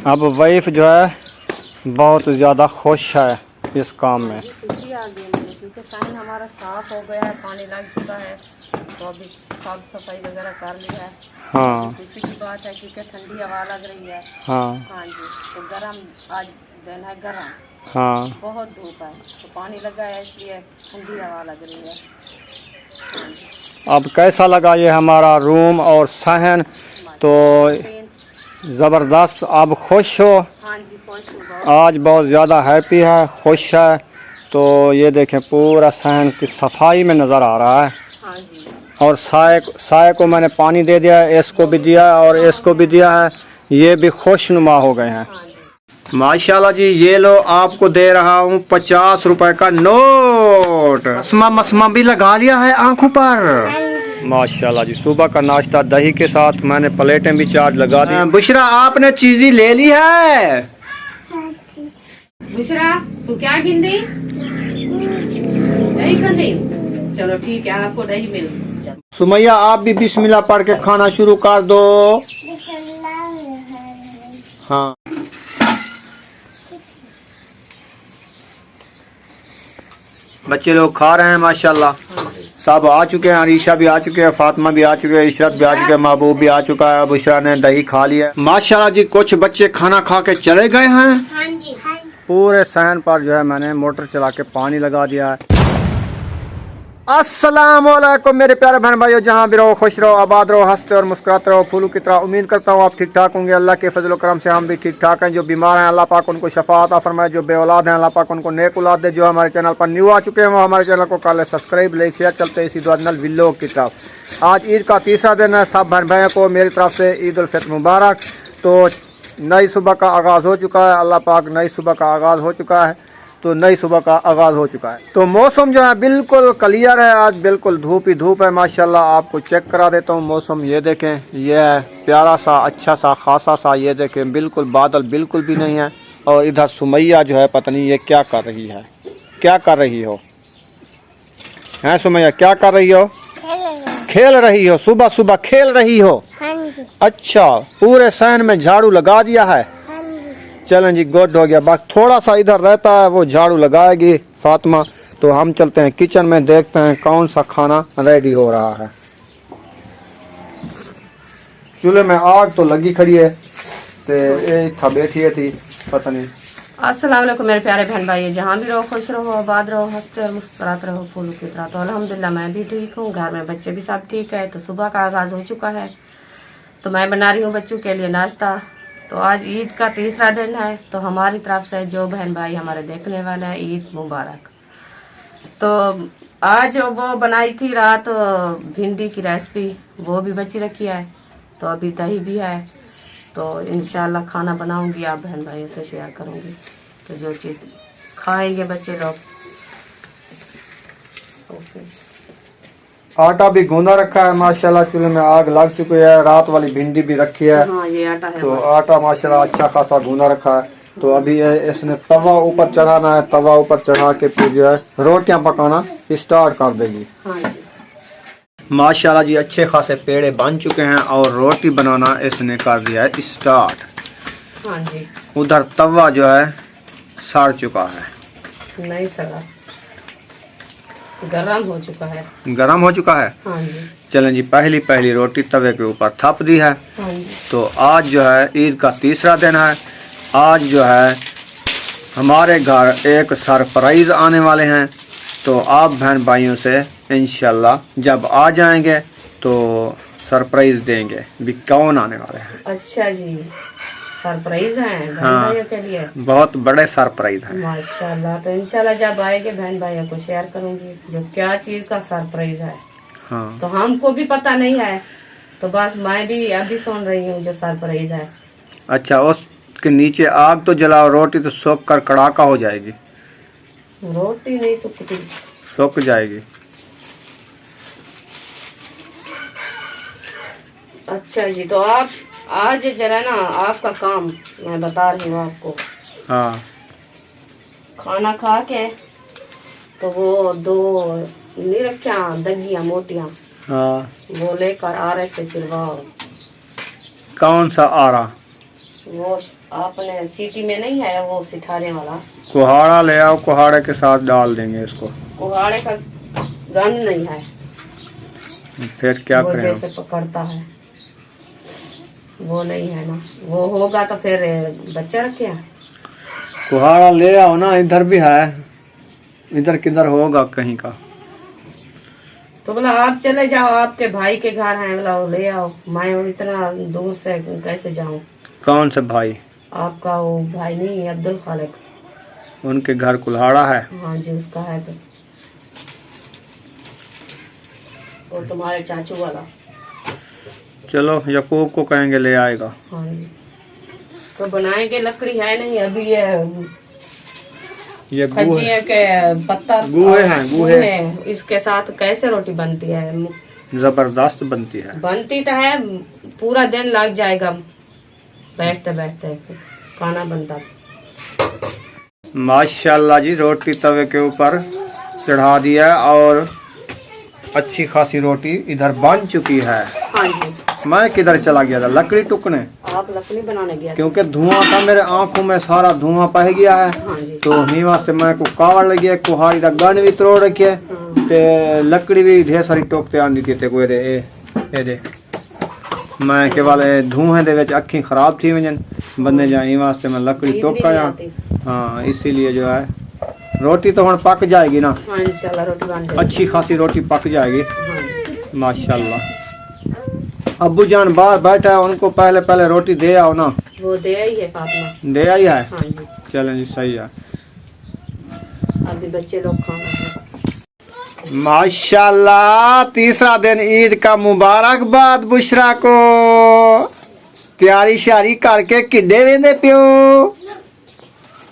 अब वाइफ जो है बहुत ज़्यादा खुश है इस काम में। खुशी आ गई मुझे क्योंकि साइन हमारा साफ हो गया है, पानी लग चुका है, तो अभी साफ सफाई वगैरह कर लिया है। हाँ खुशी की बात है क्योंकि ठंडी हवा लग रही है। हाँ हाँ जी, तो गर्म आज दिन है, गर्म हाँ। बहुत धूप है, तो पानी लगा है इसलिए ठंडी हवा लग रही है। हाँ जी। अब कैसा लगा ये हमारा रूम और सहन? तो ज़बरदस्त। आप खुश हो? हाँ जी खुश हूँ, आज बहुत ज़्यादा हैप्पी है, खुश है। तो ये देखें पूरा सहन की सफाई में नज़र आ रहा है। हाँ जी। और साय को मैंने पानी दे दिया है, इसको भी दिया और इसको भी दिया है, ये भी खुशनुमा हो गए हैं। हाँ जी। माशाल्लाह जी। ये लो आपको दे रहा हूँ 50 रुपए का नोट। मसमा भी लगा लिया है आंखों पर। माशाल्लाह जी। सुबह का नाश्ता दही के साथ, मैंने प्लेटें भी चार्ज लगा दी। बुशरा आपने चीज़ी ले ली है? बुशरा तू क्या गिंदी? दही खंदी? चलो ठीक है, आपको दही मिल। सुमैया आप भी बिस्मिल्लाह पढ़ के खाना शुरू कर दो। हाँ। बच्चे लोग खा रहे हैं माशाल्लाह। सब आ चुके हैं, अरीशा भी आ चुके हैं, फातिमा भी आ चुके हैं, इशरत भी आ चुके हैं, महबूब भी आ चुका है। बुशरा ने दही खा लिया माशाल्लाह जी। कुछ बच्चे खाना खा के चले गए हैं। हाँ जी। पूरे सहन पर जो है मैंने मोटर चला के पानी लगा दिया है। अस्सलाम वालेकुम मेरे प्यारे बहन भाइयों, जहाँ भी रहो खुश रहो, आबाद रहो, हंसते और मुस्कुराते रहो फूलों की तरह। उम्मीद करता हूँ आप ठीक ठाक होंगे। अल्लाह के फजल करम से हम भी ठीक ठाक हैं। जो बीमार हैं अल्लाह पाक उनको शफा अता फरमाए, जो बेऔलाद हैं अल्लाह पाक उनको नेक औलाद दे। जो हमारे चैनल पर न्यू आ चुके हैं वो हमारे चैनल को कर ले सब्सक्राइब, लाइक शेयर। चलते इसी दुआनल विल्लो की तरफ। आज ईद का तीसरा दिन है। सब बहन भाइयों को मेरी तरफ से ईद उल फितर मुबारक। तो नई सुबह का आगाज़ हो चुका है, अल्लाह पाक नई सुबह का आगाज़ हो चुका है, तो नई सुबह का आगाज़ हो चुका है। तो मौसम जो है बिल्कुल क्लियर है, आज बिल्कुल धूप ही धूप है माशाल्लाह। आपको चेक करा देता हूँ मौसम। ये देखें, ये है प्यारा सा, अच्छा सा, खासा सा। ये देखें बिल्कुल बादल बिल्कुल भी नहीं है। और इधर सुमैया जो है पता नहीं ये क्या कर रही है। क्या कर रही हो? हैं सुमैया, क्या कर रही हो? खेल रही हो? सुबह सुबह खेल रही हो? हाँ जी। अच्छा, पूरे सहन में झाड़ू लगा दिया है? हाँ जी। चलें जी, गुड हो गया। बस थोड़ा सा इधर रहता है, वो झाड़ू लगाएगी फातिमा। तो हम चलते हैं किचन में, देखते हैं कौन सा खाना रेडी हो रहा है। चूल्हे में आग तो लगी खड़ी है, तो ये था बैठी थी पता नहीं। अस्सलाम वालेकुम मेरे प्यारे बहन भाई, जहाँ भी रहो खुश रहो, आबाद रहो, हंसते और मुस्कुराते रहो फूलों की तरह। तो अल्हम्दुलिल्लाह मैं भी ठीक हूँ, घर में बच्चे भी सब ठीक है। तो सुबह का आगाज़ हो चुका है, तो मैं बना रही हूँ बच्चों के लिए नाश्ता। तो आज ईद का तीसरा दिन है, तो हमारी तरफ से जो बहन भाई हमारे देखने वाले हैं, ईद मुबारक। तो आज वो बनाई थी रात भिंडी की रेसिपी, वो भी बची रखी है। तो अभी दही भी है, तो इंशाल्लाह खाना बनाऊंगी, आप बहन भाइयों से शेयर करूंगी। तो जो चीज़ खाएंगे बच्चे लोग। ओके। आटा भी गूंदा रखा है माशाल्लाह, चूल्हे में आग लग चुकी है। रात वाली भिंडी भी रखी है। हाँ ये आटा है। तो आटा माशाल्लाह अच्छा खासा गूंदा रखा है। तो अभी इसने तवा ऊपर चढ़ाना है। तवा ऊपर चढ़ा के फिर जो है रोटियां पकाना स्टार्ट कर देगी। हाँ जी। माशाल्लाह जी, अच्छे खासे पेड़े बन चुके हैं और रोटी बनाना इसने कर दिया है स्टार्ट। हाँ जी। उधर तवा जो है सड़ चुका है। नहीं सड़ा, गरम हो चुका है। गरम हो चुका है। हाँ जी। चलें जी, पहली रोटी तवे के ऊपर थप दी है। हाँ जी। तो आज जो है ईद का तीसरा दिन है। आज जो है हमारे घर एक सरप्राइज आने वाले हैं। तो आप बहन भाइयों से इंशाल्लाह जब आ जाएंगे तो सरप्राइज देंगे भी कौन आने वाले हैं। अच्छा जी, सरप्राइज है बहन हाँ, भाइयों के लिए। बहुत बड़े सरप्राइज है माशाल्लाह। तो इंशाल्लाह जब आएंगे बहन भाइयों को शेयर करूंगी जो क्या चीज का सरप्राइज है। हाँ। तो हमको भी पता नहीं है, तो बस मैं भी अभी सुन रही हूँ जो सरप्राइज है। अच्छा, उसके नीचे आग तो जलाओ, रोटी तो सूख कर कड़ाका हो जाएगी। रोटी नहीं सूखती। सूख जाएगी। अच्छा जी, तो आप आज जरा ना आपका काम मैं बता रही हूँ आपको। हाँ। खाना खा के तो वो दो नहीं रखा दगिया मोटियाँ, हाँ। वो लेकर आरे से चिरवाओ। कौन सा आरा? वो आपने सीटी में नहीं है वो सिठाने वाला? कुहाड़ा ले आओ, कुहाड़े के साथ डाल देंगे इसको। कुहाड़े का गन नहीं है, फिर क्या वो करें? जैसे पकड़ता है वो नहीं है ना। वो होगा तो फिर बच्चे रखे हैं। कुहाड़ा ले आओ ना, इधर भी है, इधर किधर होगा कहीं का। तो बोला आप चले जाओ, आपके भाई के घर है, बोला वो ले आओ। मैं इतना दूर से कैसे जाऊं? कौन से भाई? आपका वो भाई नहीं है अब्दुल खालिक, उनके घर कुल्हाड़ा है? हाँ जी उसका है। तो वो तुम्हारे चाचू वाला। चलो यकूब को कहेंगे ले आएगा। हाँ जी, तो बनाएंगे, लकड़ी है नहीं अभी। ये खजिए के पत्ता गुहे हैं, गुहे। इसके साथ कैसे रोटी बनती है? जबरदस्त बनती है। बनती तो है, पूरा दिन लग जाएगा बैठते बैठते खाना बनता। माशाल्लाह जी, रोटी तवे के ऊपर चढ़ा दिया और अच्छी खासी रोटी इधर बन चुकी है। हाँ जी। मैं किधर चला गया था? लकड़ी टुकने। आप लकड़ी बनाने गया? क्योंकि धुआं था, मेरे आंखों में सारा धुआं पह गया है। हाँ जी। तो हीवा से मैं को कावड़ लगी है, कुहाड़ी का गन भी तोड़ रखी है, ते लकड़ी भी ढेर सारी टोकते आनी थी। ते कोई ए दे मैं केवल धुएं दे विच अखी खराब थी वजन बंदे जाए वास्ते मैं लकड़ी टोका या। हाँ, इसीलिए जो है रोटी तो हम पक जाएगी ना। हाँ इंशाल्लाह रोटी बन जाएगी, अच्छी खासी रोटी पक जाएगी। हाँ। माशाल्लाह। अब्बू जान बाहर बैठा है, उनको पहले पहले रोटी दे आओ ना। वो दे आई है फातिमा। दे आई है? हाँ जी। चलें जी, सही है। अभी बच्चे लोग खाना। माशाल्लाह, तीसरा दिन ईद का मुबारकबाद बुशरा को। तैयारी श्यारी करके किड्डे वेंदे पियो?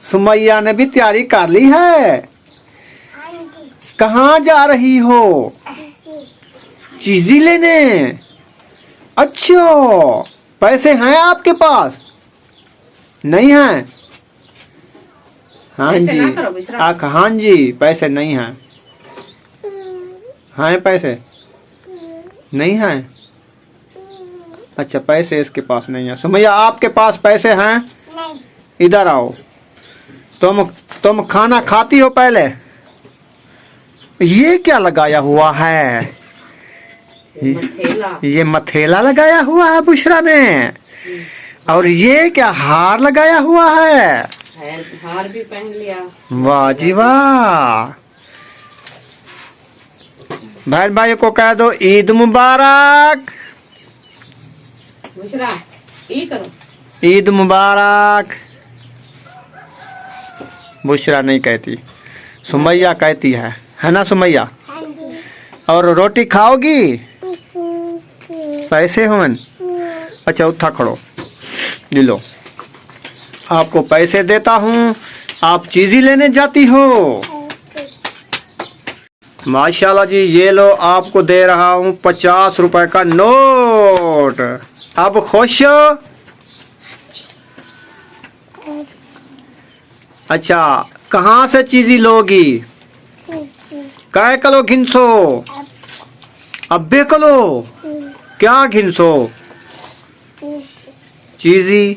सुमैया ने भी तैयारी कर ली है? कहाँ जा रही हो? चीजी लेने? अच्छा, पैसे हैं आपके पास? नहीं हैं? हाँ ऐसे जी, ना करो बुशरा। हाँ जी, पैसे नहीं हैं। हैं पैसे? नहीं हैं? अच्छा, पैसे इसके पास नहीं है। सुमैया आपके पास पैसे हैं? नहीं। इधर आओ। तुम खाना खाती हो पहले? ये क्या लगाया हुआ है? ये मथेला लगाया हुआ है बुशरा ने। और ये क्या हार लगाया हुआ है? हार भी पहन लिया। वाह जी वाह। बहन भाई को कह दो ईद मुबारक। बुशरा ये करो, ईद मुबारक। बुशरा नहीं कहती, सुमैया कहती है ना सुमैया? और रोटी खाओगी? पैसे होन? अच्छा उठा खड़ो, ले लो, आपको पैसे देता हूँ, आप चीज़ी लेने जाती हो। माशाल्लाह जी, ये लो, आपको दे रहा हूँ 50 रुपए का नोट। अब खुश हो? अच्छा, कहाँ से चीज़ी लोगी? काय कलो घिनसो? अब्बे कलो क्या घिनसो? चीज़ी।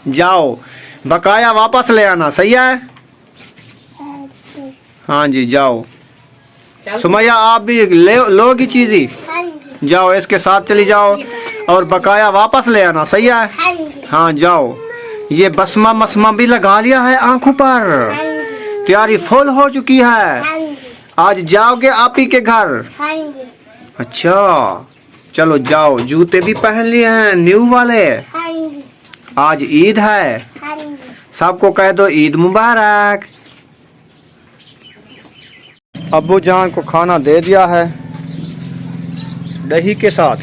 जाओ, बकाया वापस ले आना, सही है? हाँ जी, जाओ। सुमैया आप भी लोगी चीज़ी? जाओ, इसके साथ चली जाओ और बकाया वापस ले आना, सही है? हाँ जाओ। ये बसमा मसमा भी लगा लिया है आंखों पर, तैयारी फुल हो चुकी है। आज जाओगे आप ही के घर? अच्छा चलो जाओ, जूते भी पहन लिए हैं न्यू वाले। आज ईद है, सबको कह दो ईद मुबारक। अब्बू जान को खाना दे दिया है दही के साथ।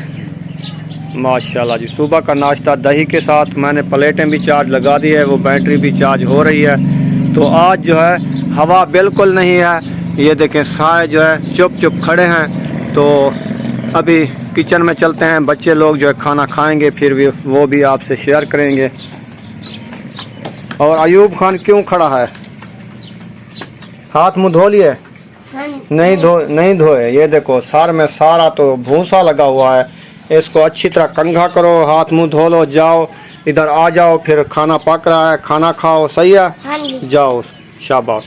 माशाल्लाह जी, सुबह का नाश्ता दही के साथ। मैंने प्लेटें भी चार्ज लगा दी है, वो बैटरी भी चार्ज हो रही है। तो आज जो है हवा बिल्कुल नहीं है। ये देखें, साए जो है चुप चुप खड़े हैं। तो अभी किचन में चलते हैं, बच्चे लोग जो है खाना खाएंगे, फिर भी वो भी आपसे शेयर करेंगे। और अयूब खान क्यों खड़ा है? हाथ मुँह धो लिए? नहीं धोए। ये देखो, सार में सारा तो भूसा लगा हुआ है। इसको अच्छी तरह कंघा करो, हाथ मुंह धो लो, जाओ इधर आ जाओ, फिर खाना पक रहा है, खाना खाओ। सही है? हाँ जी। जाओ, शाबाश।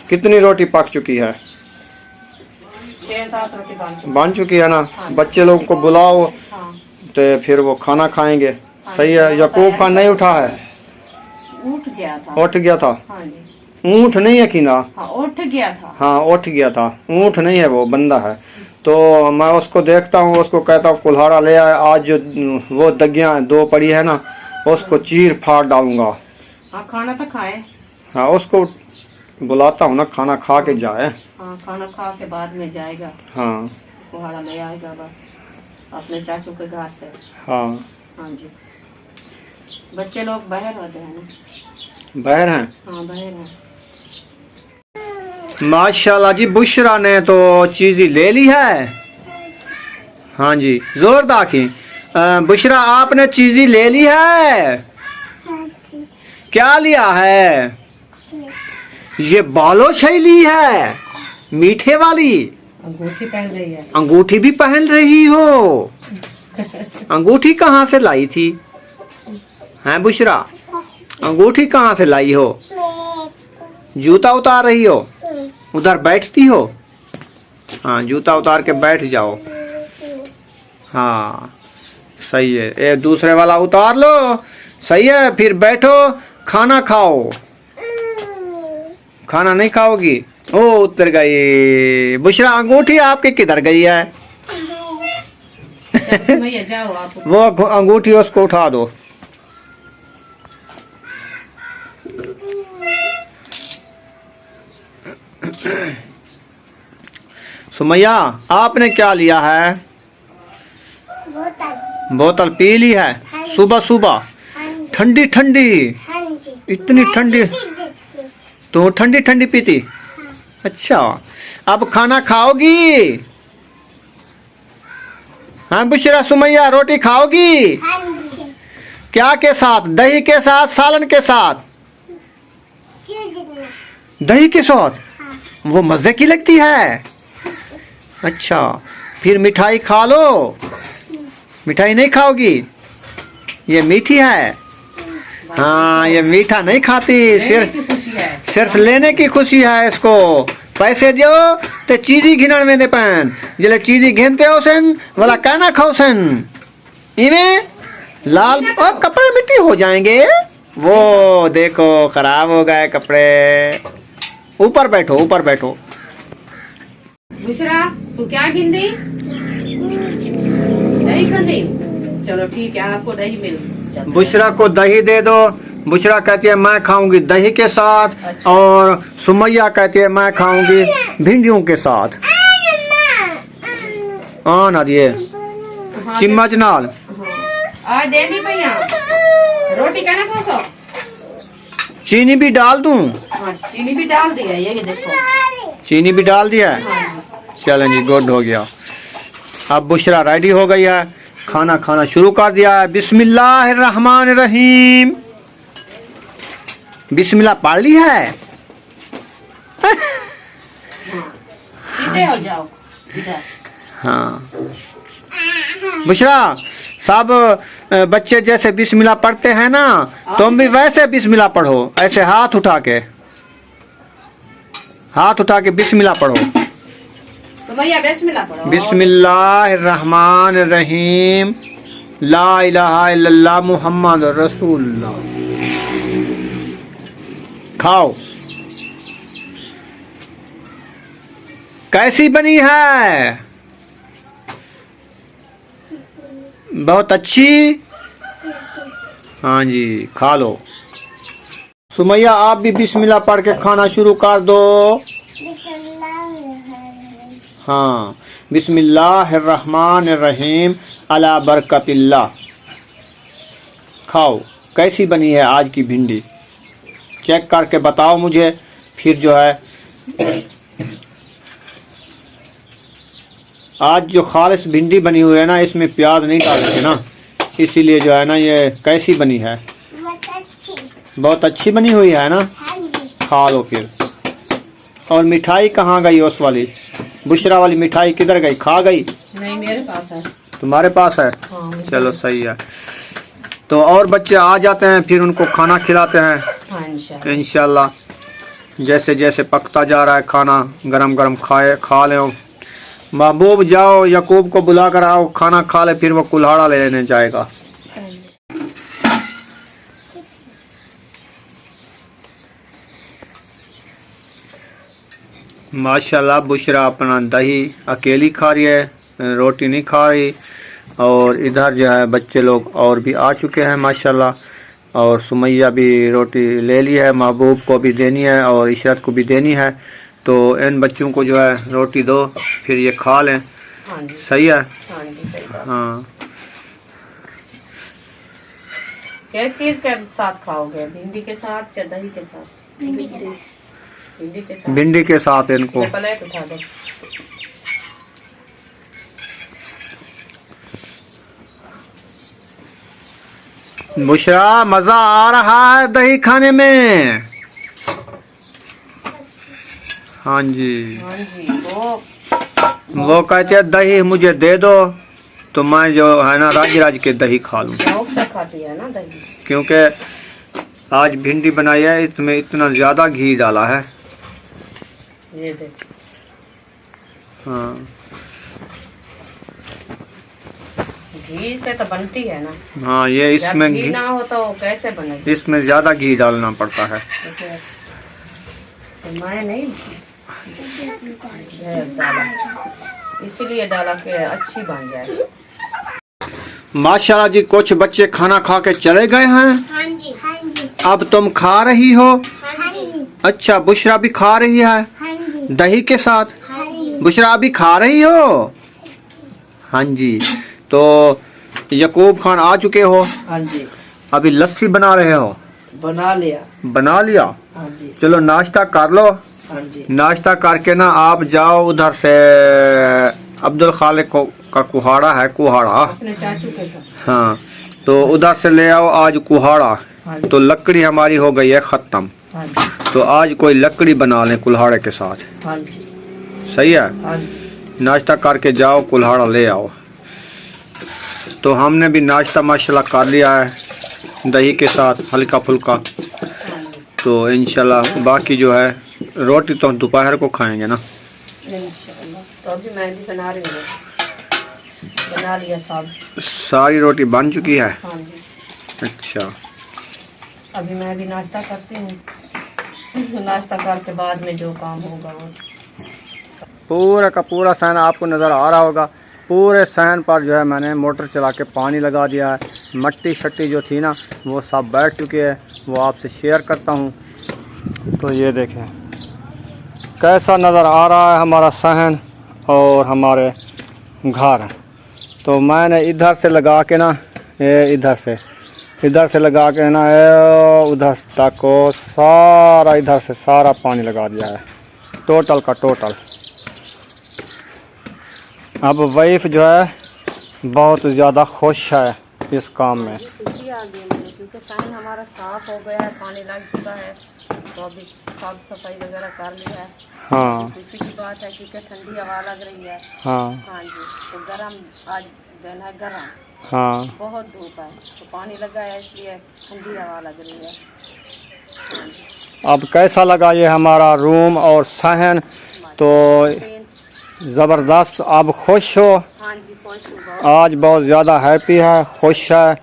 कितनी रोटी पक चुकी है? 6-7 रोटी बन चुकी है ना? हाँ। बच्चे लोगों को बुलाओ हाँ। तो फिर वो खाना खाएंगे। हाँ, सही है? यकूब खान नहीं उठा है? उठ गया था। उठ गया था? हाँ जी। ऊँट नहीं है कीना? हाँ, उठ गया था। हाँ, उठ गया था। ऊँट नहीं है, वो बंदा है। तो मैं उसको देखता हूँ, उसको कहता हूँ कुल्हाड़ा ले आए, आज जो वो दगियाँ 2 पड़ी है ना, उसको चीर फाड़ डालूंगा। हाँ, खाना तो खाए। हाँ, उसको बुलाता हूँ ना, खाना खा के जाए। हाँ, खाना खा के बाद में जाएगा। हाँ कुहाड़ा ले आएगा बस अपने चाचू के घर से। हाँ। हाँ जी। बच्चे लोग बाहर होते हैं ना। बाहर हैं? हाँ, बाहर हैं। माशाल्लाह जी, बुशरा ने तो चीज़ी ले ली है। हाँ जी, जोरदार की। बुशरा, आपने चीज़ी ले ली है? क्या लिया है? ये बालोशाही ली है, मीठे वाली। अंगूठी पहन रही है। अंगूठी भी पहन रही हो? अंगूठी कहाँ से लाई थी? हैं बुशरा, अंगूठी कहाँ से लाई हो? जूता उतार रही हो? उधर बैठती हो? हाँ, जूता उतार के बैठ जाओ। हाँ सही है, ये दूसरे वाला उतार लो। सही है, फिर बैठो, खाना खाओ। खाना नहीं खाओगी? ओ, उतर गई। बुशरा, अंगूठी आपकी किधर गई है? भैया जाओ आप। वो अंगूठी उसको उठा दो। सुमैया, आपने क्या लिया है? बोतल पी ली है? सुबह सुबह ठंडी ठंडी? इतनी ठंडी? तो ठंडी ठंडी पीती? अच्छा, अब खाना खाओगी? हाँ बुशरा, सुमैया, रोटी खाओगी? क्या के साथ? दही के साथ, सालन के साथ? दही के साथ? वो मजे की लगती है। अच्छा, फिर मिठाई खा लो। मिठाई नहीं खाओगी? ये मीठी है। हाँ, ये मीठा नहीं खाती, सिर्फ लेने की खुशी है इसको। पैसे दो तो चीज़ी घिनण में दे पैन, जिले चीज़ी घिनते हो सन वाला कहना खाओ सन। इन्हें लाल और कपड़े मिट्टी हो जाएंगे। वो देखो, खराब हो गए कपड़े। ऊपर बैठो, ऊपर बैठो। बुशरा, तू क्या गिंदी? दही खंदी? चलो ठीक है, आपको दही मिल जाता है। बुशरा को दही दे दो। बुशरा कहती है मैं खाऊंगी दही के साथ। अच्छा। और सुमैया कहती है मैं खाऊंगी भिंडियों के साथ। ना दिए हाँ, चिम्मच नाल। आज दे दी भैया, रोटी कहना खोसो। चीनी भी डाल दूं? हाँ, चीनी भी डाल दिया, ये देखो। चीनी भी डाल दिया है? हाँ। चलें जी, गुड हो गया। अब बुशरा रेडी हो गई है, खाना खाना शुरू कर दिया है। बिस्मिल्लाहिर्रहमानिर्रहीम। बिस्मिल्लाह पढ़ ली है? सीधे हो जाओ इधर। हाँ बुशरा, सब बच्चे जैसे बिस्मिल्लाह पढ़ते हैं ना, तुम भी वैसे बिस्मिल्लाह पढ़ो। ऐसे हाथ उठा के बिस्मिल्लाह पढ़ो। सुमैया, बिस्मिल्लाह पढ़ो। बिस्मिल्लाहिर्रहमानिर्रहीम। ला इलाहा इल्लल्लाह मुहम्मद रसूलुल्लाह। खाओ। कैसी बनी है? बहुत अच्छी। हाँ जी, खा लो। सुमैया, आप भी बिस्मिल्लाह पढ़ के खाना शुरू कर दो। हाँ, बिस्मिल्लाहिर्रहमानिर्रहीम अला बरकतिल्लाह। खाओ। कैसी बनी है आज की भिंडी? चेक करके बताओ मुझे। फिर जो है आज जो खालिस भिंडी बनी हुई है ना, इसमें प्याज नहीं डालते ना, इसीलिए जो है ना, ये कैसी बनी है? बहुत अच्छी बनी हुई है ना? खा लो फिर। और मिठाई कहाँ गई उस वाली? बुशरा वाली मिठाई किधर गई, खा गई? नहीं, मेरे पास है। तुम्हारे पास है? हाँ, चलो सही है। तो और बच्चे आ जाते हैं फिर उनको खाना खिलाते हैं हाँ, इंशाल्लाह। इंशाल्लाह। जैसे जैसे पकता जा रहा है खाना, गरम गरम खा ले। महबूब जाओ यकूब को बुला कर आओ, खाना खा ले, फिर वो कुल्हाड़ा लेने जाएगा। माशाल्लाह बुशरा अपना दही अकेली खा रही है, रोटी नहीं खा रही। और इधर जो है बच्चे लोग और भी आ चुके हैं माशाल्लाह। और सुमैया भी रोटी ले ली है, महबूब को भी देनी है और इशरत को भी देनी है। तो इन बच्चों को जो है रोटी दो, फिर ये खा लें। हाँ जी, सही है। हाँ जी, सही बात। हाँ, क्या चीज के साथ खाओगे? भिंडी के साथ या दही के साथ? भिंडी के साथ। भिंडी के साथ इनको। प्लेट उठा दो। बुशरा मजा आ रहा है दही खाने में? हाँ जी। हाँ जी, वो कहते हैं दही मुझे दे दो, तो मैं जो है ना राज के दही खा लूं। शौक से खाती है ना दही। क्योंकि आज भिंडी बनाई है, इसमें इतना ज्यादा घी डाला है। ये दे। हाँ, घी से तो बनती है ना। हाँ, ये इसमें घी ना हो तो कैसे बनेगी? इसमें ज्यादा घी डालना पड़ता है। तो मैं नहीं डाला, इसीलिए डाला कि अच्छी बन जाए। माशाल्लाह जी, कुछ बच्चे खाना खा के चले गए हैं। हाँ जी, हाँ जी, अब तुम खा रही हो? हाँ जी, अच्छा, बुशरा भी खा रही है हाँ जी, दही के साथ? हाँ जी। बुशरा भी खा रही हो? हाँ जी। तो यकूब खान आ चुके हो? हाँ जी, अभी लस्सी बना रहे हो? बना लिया। बना लिया? हाँ जी, चलो नाश्ता कर लो। हाँ जी। नाश्ता करके ना आप जाओ उधर से, अब्दुल खालिक का कुहाड़ा है, कुहाड़ा। अपने चाचू के घर। हाँ, तो उधर से ले आओ आज कुहाड़ा। हाँ जी, तो लकड़ी हमारी हो गई है खत्म, हाँ जी, तो आज कोई लकड़ी बना लें कुल्हाड़े के साथ। हाँ जी, सही है। हाँ जी। नाश्ता करके जाओ, कुल्हाड़ा ले आओ। तो हमने भी नाश्ता माशाल्लाह कर लिया है दही के साथ, हल्का फुल्का। तो इंशाल्लाह बाकी जो है रोटी तो दोपहर को खाएंगे ना इंशाल्लाह। तो अभी मैं भी बना रही हूँ, बना लिया सब। सारी रोटी बन चुकी है? हाँ जी। अच्छा, अभी मैं भी नाश्ता करती हूँ, नाश्ता करके बाद में जो काम होगा वो। पूरा का पूरा सहन आपको नज़र आ रहा होगा। पूरे सहन पर जो है मैंने मोटर चला के पानी लगा दिया है। मट्टी शट्टी जो थी ना वो सब बैठ चुकी है, वो आपसे शेयर करता हूँ। तो ये देखें कैसा नज़र आ रहा है हमारा सहन और हमारे घर। तो मैंने इधर से लगा के ना, ये इधर से लगा के ना उधर तक को सारा, इधर से सारा पानी लगा दिया है, टोटल का टोटल। अब वाइफ जो है बहुत ज़्यादा खुश है इस काम में। खुशी आ गई मुझे, क्योंकि सहन हमारा साफ हो गया है, पानी लग चुका है, तो अभी साफ सफाई वगैरह कर लिया है। हाँ, खुशी की बात है क्योंकि ठंडी हवा लग रही है। हाँ, हाँ जी, तो गर्म आज दिन है, गर्म, हाँ। बहुत धूप है, तो पानी लगा है इसलिए ठंडी हवा लग रही है। हाँ जी। अब कैसा लगा ये हमारा रूम और सहन? तो ज़बरदस्त। आप खुश हो? हाँ जी, खुश हूँ बहुत। आज बहुत ज़्यादा हैप्पी है, खुश है।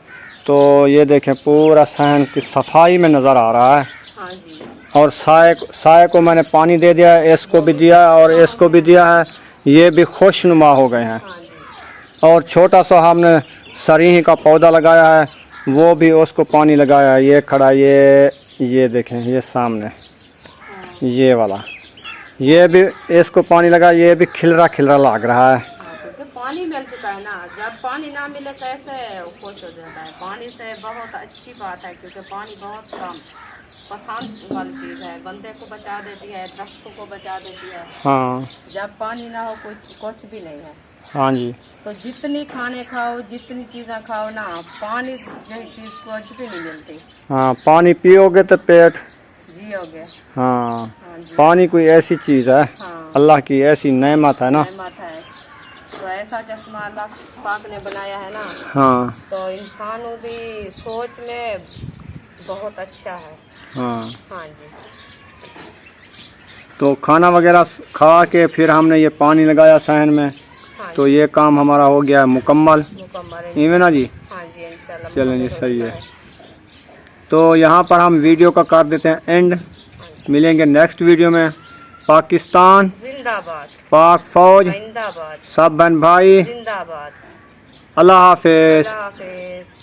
तो ये देखें पूरा सहन की सफाई में नज़र आ रहा है। हाँ जी, और साए को मैंने पानी दे दिया है, इसको भी दिया और इसको भी दिया है, ये भी खुशनुमा हो गए हैं। हाँ जी, और छोटा सा हमने सरीही का पौधा लगाया है, वो भी उसको पानी लगाया है। ये खड़ा, ये देखें, ये सामने हाँ। ये वाला, ये भी इसको पानी लगा, ये भी खिलरा खिलरा लग रहा है। हाँ, क्योंकि पानी मिल चुका है ना, जब पानी ना मिले कैसे खुश हो जाता है। पानी से बहुत अच्छी बात है, क्योंकि पानी बहुत कम पसंद वाली चीज़ है, बंदे को बचा देती है, दरख्तों को बचा देती है। हाँ, जब पानी ना हो कुछ भी नहीं है। हाँ जी। तो जितनी खाने खाओ, जितनी चीज़ें खाओ ना, पानी जैसी चीज़ कुछ भी नहीं मिलती। हाँ, पानी पियोगे तो पेट जियोगे। हाँ, हाँ जी, पानी कोई ऐसी चीज़ है। हाँ। अल्लाह की ऐसी नेमत है ना। नेमत है। तो ऐसा चश्मा अल्लाह पाक ने बनाया है ना, हाँ तो इंसानों की सोच में बहुत अच्छा है। हाँ। हाँ जी। तो खाना वगैरह खा के फिर हमने ये पानी लगाया सहन में, हाँ तो ये काम हमारा हो गया है मुकम्मल। मुकम्मल। इवे ना जी। हाँ जी इंशाल्लाह। चलें जी, मुकम्मल हो सही चुका है। तो यहाँ पर हम वीडियो का कर देते हैं एंड। मिलेंगे नेक्स्ट वीडियो में। पाकिस्तान जिंदाबाद, पाक फौज जिंदाबाद, सब बहन भाई, जिंदाबाद। अल्लाह हाफिज। अल्लाह हाफिज।